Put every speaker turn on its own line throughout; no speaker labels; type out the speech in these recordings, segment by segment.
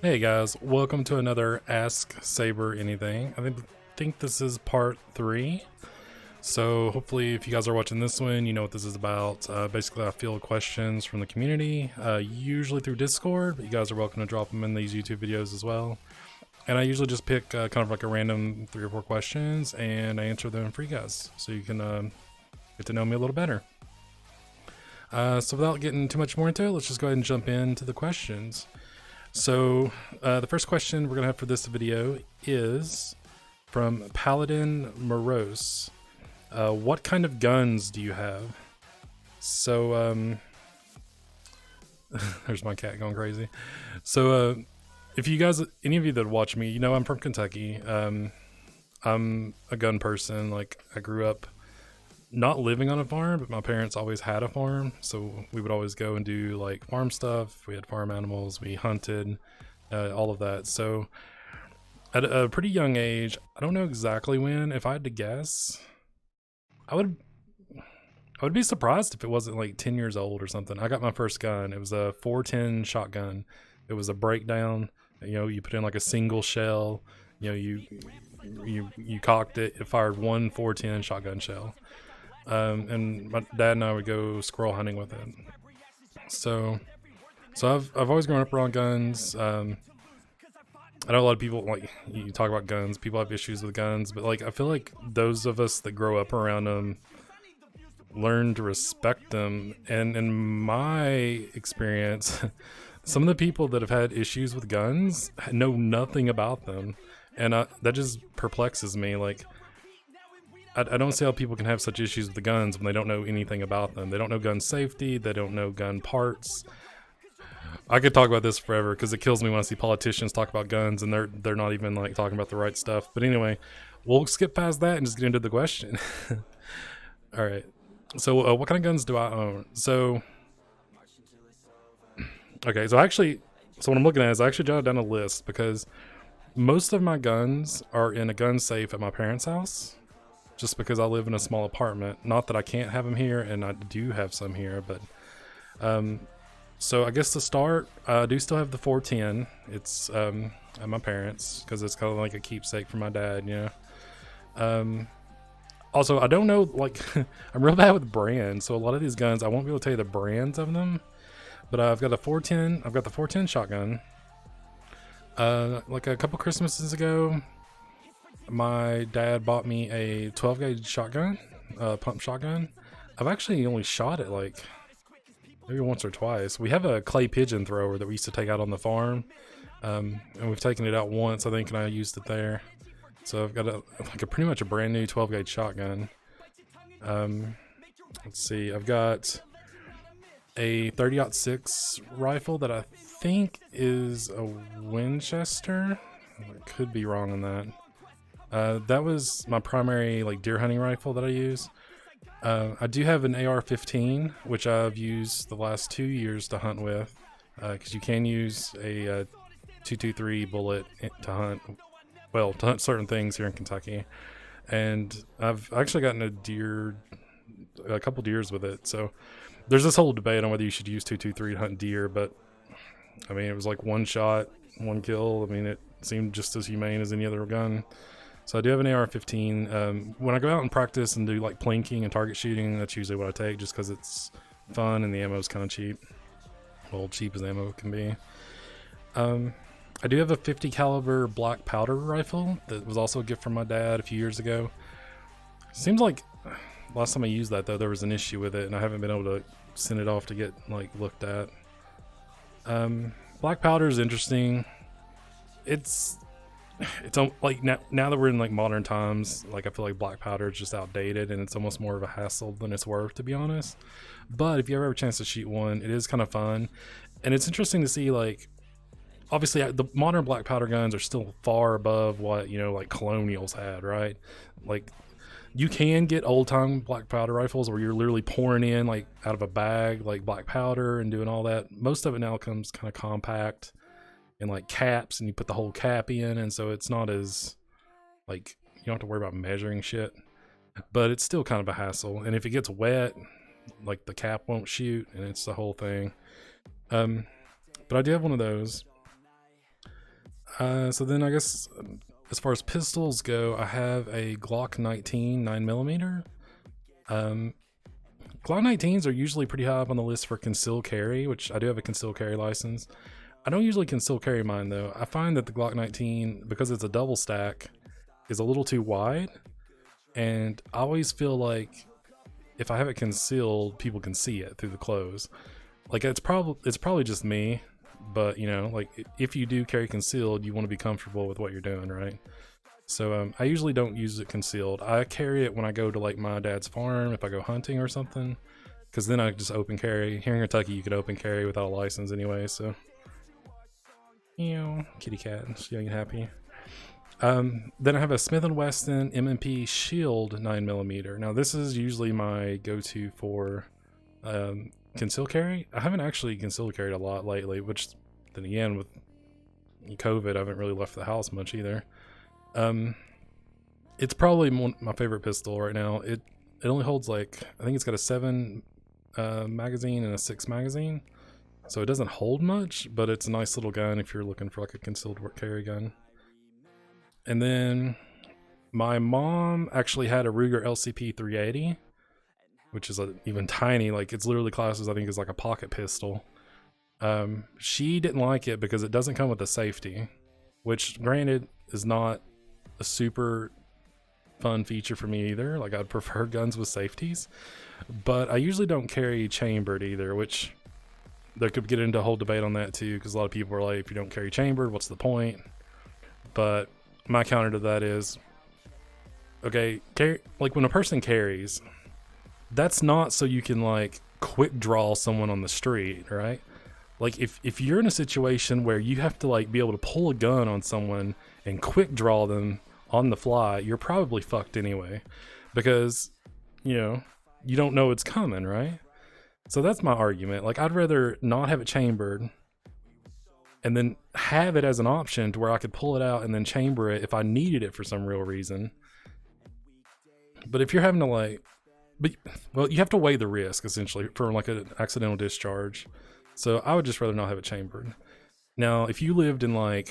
Hey guys, welcome to another Ask Sabre Anything. I think this is part 3. So hopefully if you guys are watching this one, you know what this is about. Basically I field questions from the community, usually through Discord, but you guys are welcome to drop them in these YouTube videos as well. And I usually just pick kind of like a random 3 or 4 questions and I answer them for you guys, so you can get to know me a little better. So without getting too much more into it, let's just go ahead and jump into the questions. So the first question we're going to have for this video is from Paladin Morose. What kind of guns do you have? So there's my cat going crazy. So if you guys, any of you that watch me, you know I'm from Kentucky. I'm a gun person. Like, I grew up not living on a farm, but my parents always had a farm, so we would always go and do like farm stuff. We had farm animals, we hunted, all of that. So at a pretty young age, I don't know exactly when, if I had to guess, I would be surprised if it wasn't like 10 years old or something. I got my first gun. It was a 410 shotgun. It was a breakdown. You know, you put in like a single shell, you know, you cocked it, it fired one 410 shotgun shell. And my dad and I would go squirrel hunting with it. So I've always grown up around guns. I know a lot of people, like, you talk about guns, people have issues with guns, but like I feel like those of us that grow up around them learn to respect them. And in my experience, some of the people that have had issues with guns know nothing about them, and that just perplexes me. Like, I don't see how people can have such issues with the guns when they don't know anything about them. They don't know gun safety. They don't know gun parts. I could talk about this forever because it kills me when I see politicians talk about guns and they're not even like talking about the right stuff. But anyway, we'll skip past that and just get into the question. All right. So what kind of guns do I own? So okay. So what I'm looking at is I actually jotted down a list because most of my guns are in a gun safe at my parents' house, just because I live in a small apartment. Not that I can't have them here, and I do have some here, but so I guess to start, I do still have the 410. It's at my parents because it's kind of like a keepsake for my dad, you know. Also, I don't know, like, I'm real bad with brands, so a lot of these guns I won't be able to tell you the brands of them. But I've got a 410. I've got the 410 shotgun. Like a couple Christmases ago, my dad bought me a 12 gauge shotgun, pump shotgun. I've actually only shot it like maybe once or twice. We have a clay pigeon thrower that we used to take out on the farm, and we've taken it out once, I think, and I used it there. So I've got a pretty much a brand new 12 gauge shotgun. Let's see, I've got a 30-06 rifle that I think is a Winchester. I could be wrong on that. That was my primary like deer hunting rifle that I use. I do have an AR-15, which I've used the last 2 years to hunt with, because you can use a 223 bullet to hunt. Well, to hunt certain things here in Kentucky, and I've actually gotten a couple deers with it. So there's this whole debate on whether you should use 223 to hunt deer, but I mean, it was like one shot, one kill. I mean, it seemed just as humane as any other gun. So I do have an AR-15. When I go out and practice and do like plinking and target shooting, that's usually what I take, just because it's fun and the ammo is kind of cheap. Well, cheap as ammo can be. I do have a 50 caliber black powder rifle that was also a gift from my dad a few years ago. Seems like last time I used that, though, there was an issue with it, and I haven't been able to send it off to get like looked at. Black powder is interesting. It's like now that we're in like modern times, like I feel like black powder is just outdated and it's almost more of a hassle than it's worth, to be honest. But if you ever have a chance to shoot one, it is kind of fun, and it's interesting to see, like, obviously the modern black powder guns are still far above what, you know, like colonials had, right? Like, you can get old time black powder rifles where you're literally pouring in like out of a bag like black powder and doing all that. Most of it now comes kind of compact and like caps, and you put the whole cap in, and so it's not as, like, you don't have to worry about measuring shit, but it's still kind of a hassle. And if it gets wet, like, the cap won't shoot, and it's the whole thing. But I do have one of those. So then I guess as far as pistols go, I have a Glock 19 9mm. Um, Glock 19s are usually pretty high up on the list for concealed carry, which I do have a concealed carry license. I don't usually conceal carry mine though. I find that the Glock 19, because it's a double stack, is a little too wide, and I always feel like if I have it concealed, people can see it through the clothes. Like it's probably just me, but you know, like if you do carry concealed, you want to be comfortable with what you're doing, right? So I usually don't use it concealed. I carry it when I go to like my dad's farm, if I go hunting or something, because then I just open carry. Here in Kentucky, you can open carry without a license anyway. So, you know, kitty cat, she's young and happy. Then I have a Smith & Wesson M&P Shield 9mm. Now this is usually my go-to for concealed carry. I haven't actually concealed carried a lot lately, which then again with COVID, I haven't really left the house much either. It's probably my favorite pistol right now. It only holds like, I think it's got a 7 magazine and a 6 magazine, so it doesn't hold much, but it's a nice little gun if you're looking for like a concealed carry gun. And then my mom actually had a Ruger LCP 380, which is even tiny, like it's literally classes I think is like a pocket pistol. She didn't like it because it doesn't come with a safety, which granted is not a super fun feature for me either. Like I'd prefer guns with safeties, but I usually don't carry chambered either, which there could get into a whole debate on that too, because a lot of people are like, if you don't carry chambered, what's the point? But my counter to that is, okay, like when a person carries, that's not so you can like quick draw someone on the street, right? Like if you're in a situation where you have to like be able to pull a gun on someone and quick draw them on the fly, you're probably fucked anyway, because you know you don't know it's coming, right? So that's my argument. Like I'd rather not have it chambered and then have it as an option to where I could pull it out and then chamber it if I needed it for some real reason. But if you're having to like, well, you have to weigh the risk essentially for like an accidental discharge. So I would just rather not have it chambered. Now, if you lived in like,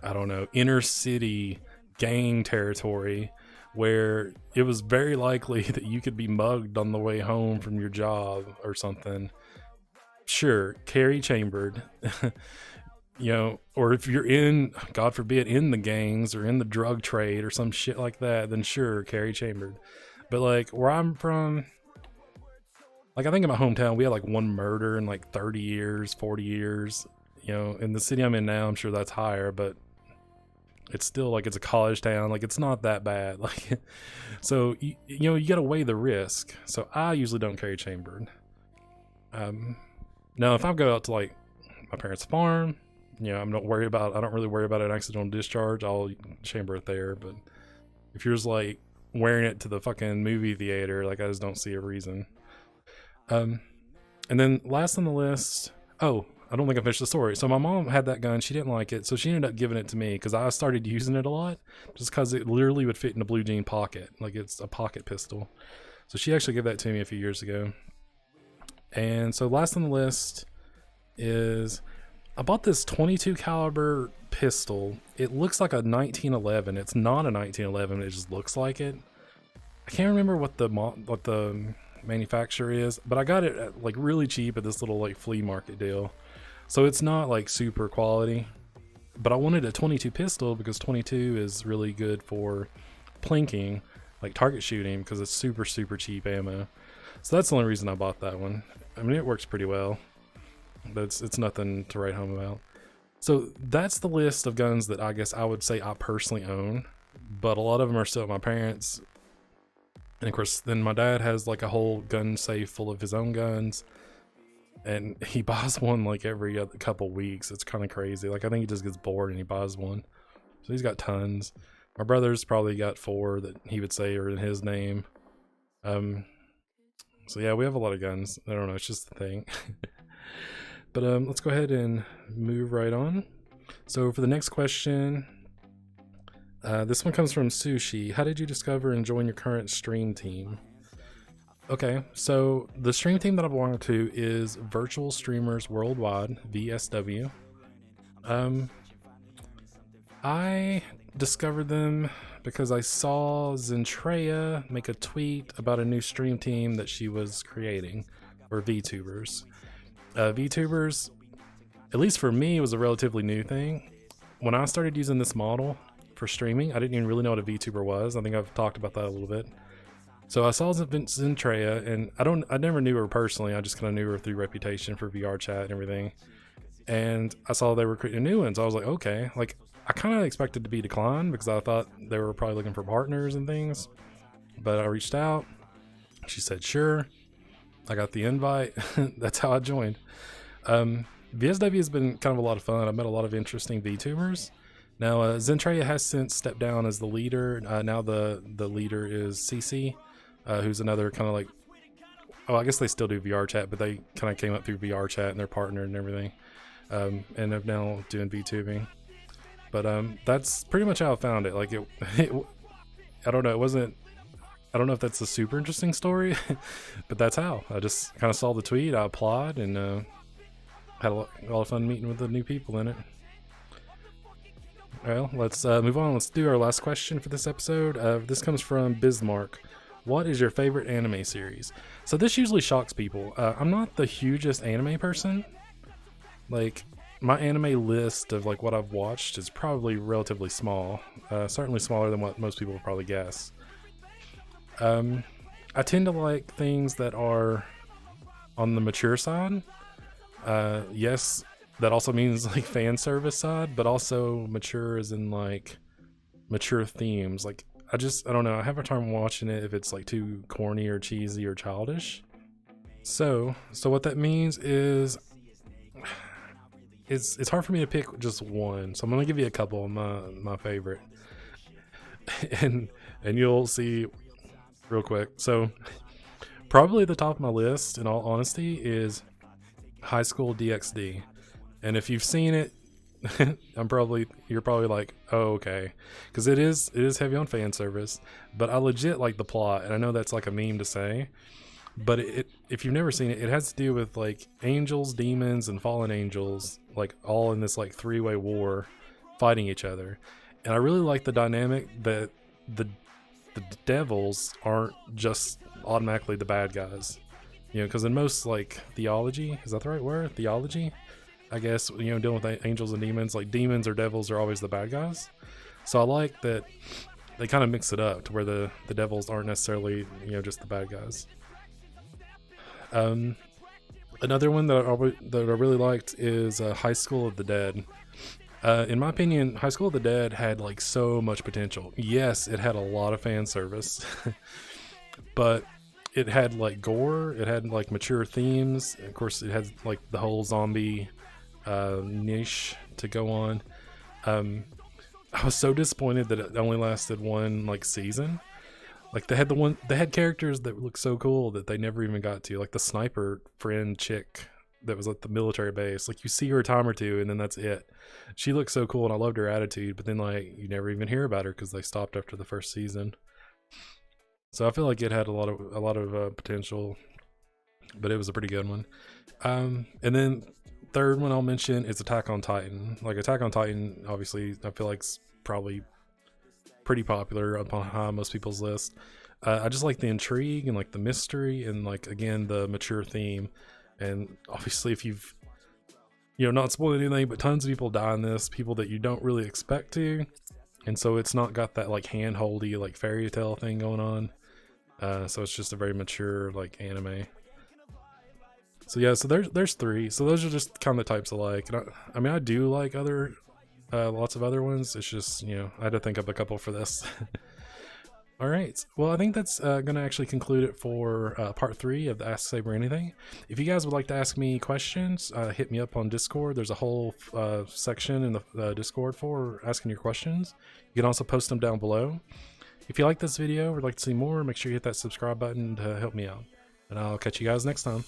I don't know, inner city gang territory where it was very likely that you could be mugged on the way home from your job or something, sure, carry chambered. You know, or if you're in, God forbid, in the gangs or in the drug trade or some shit like that, then sure, carry chambered. But like where I'm from, like I think in my hometown, we had like one murder in like 30 years, 40 years. You know, in the city I'm in now, I'm sure that's higher, but it's still like it's a college town. Like it's not that bad. Like, so you know, you got to weigh the risk. So I usually don't carry chambered. Now if I go out to like my parents' farm, you know, I don't really worry about an accidental discharge. I'll chamber it there. But if you're just like wearing it to the fucking movie theater, like I just don't see a reason. And then last on the list, oh, I don't think I finished the story. So my mom had that gun. She didn't like it. So she ended up giving it to me because I started using it a lot just because it literally would fit in a blue jean pocket. Like it's a pocket pistol. So she actually gave that to me a few years ago. And so last on the list is I bought this 22 caliber pistol. It looks like a 1911. It's not a 1911. It just looks like it. I can't remember what the manufacturer is, but I got it at like really cheap at this little like flea market deal. So it's not like super quality, but I wanted a 22 pistol because 22 is really good for plinking, like target shooting, because it's super cheap ammo. So that's the only reason I bought that one. I mean, it works pretty well, but it's nothing to write home about. So that's the list of guns that I guess I would say I personally own, but a lot of them are still at my parents'. And of course, then my dad has like a whole gun safe full of his own guns, and he buys one like every other couple weeks. It's kind of crazy. Like I think he just gets bored and he buys one. So he's got tons. My brother's probably got 4 that he would say are in his name. So yeah, we have a lot of guns. I don't know, it's just the thing. But let's go ahead and move right on. So for the next question, this one comes from Sushi. How did you discover and join your current stream team? Okay, so the stream team that I belong to is Virtual Streamers Worldwide, VSW. I discovered them because I saw Zentreya make a tweet about a new stream team that she was creating, or VTubers. VTubers, at least for me, was a relatively new thing. When I started using this model for streaming, I didn't even really know what a VTuber was. I think I've talked about that a little bit. So I saw Zentreya, and I never knew her personally. I just kind of knew her through reputation for VR chat and everything. And I saw they were creating new ones. I was like, okay. Like, I kind of expected to be declined because I thought they were probably looking for partners and things. But I reached out. She said, sure. I got the invite. That's how I joined. VSW has been kind of a lot of fun. I've met a lot of interesting VTubers. Now, Zentreya has since stepped down as the leader. Now the leader is CC, who's another kind of like, oh, I guess they still do VR chat, but they kind of came up through VR chat and they're partnered and everything. And they're now doing VTubing. But that's pretty much how I found it. Like I don't know. I don't know if that's a super interesting story, but that's how. I just kind of saw the tweet, I applied, and had a lot of fun meeting with the new people in it. Well, let's move on. Let's do our last question for this episode. This comes from Bismarck. What is your favorite anime series? So this usually shocks people. I'm not the hugest anime person. Like, my anime list of like what I've watched is probably relatively small. Certainly smaller than what most people would probably guess. I tend to like things that are on the mature side. Yes, that also means like fan service side, but also mature as in like mature themes. Like I don't know. I have a time watching it if it's like too corny or cheesy or childish. So what that means is it's hard for me to pick just one. So I'm gonna give you a couple of my favorite, and you'll see real quick. So probably the top of my list, in all honesty, is High School DxD. And if you've seen it, you're probably like, oh, okay, because it is heavy on fan service, but I legit like the plot, and I know that's like a meme to say, but if you've never seen it, it has to do with like angels, demons, and fallen angels, like all in this like three-way war fighting each other. And I really like the dynamic that the devils aren't just automatically the bad guys, you know, because in most like theology, is that the right word? Theology, I guess, you know, dealing with angels and demons, like demons or devils are always the bad guys. So I like that they kind of mix it up to where the devils aren't necessarily, you know, just the bad guys. Another one that I really liked is High School of the Dead. In my opinion, High School of the Dead had like so much potential. Yes, it had a lot of fan service, but it had like gore, it had like mature themes. Of course, it had like the whole zombie niche to go on. I was so disappointed that it only lasted one like season. Like they had characters that looked so cool that they never even got to, like the sniper friend chick that was at the military base. Like you see her a time or two and then that's it. She looked so cool and I loved her attitude, but then like you never even hear about her because they stopped after the first season. So I feel like it had a lot of potential, but it was a pretty good one. And then third one I'll mention is Attack on Titan. Like Attack on Titan, obviously I feel like it's probably pretty popular up on high most people's list. I just like the intrigue and like the mystery and like again the mature theme. And obviously if you've, you know, not spoiling anything, but tons of people die in this, people that you don't really expect to, and so it's not got that like hand-holdy like fairy tale thing going on. So it's just a very mature like anime. So yeah, so there's three. So those are just kind of the types I like. And I mean I do like lots of other ones. It's just, you know, I had to think up a couple for this. All right. Well, I think that's going to actually conclude it for part 3 of the Ask Sabre Anything. If you guys would like to ask me questions, hit me up on Discord. There's a whole section in the Discord for asking your questions. You can also post them down below. If you like this video or would like to see more, make sure you hit that subscribe button to help me out. And I'll catch you guys next time.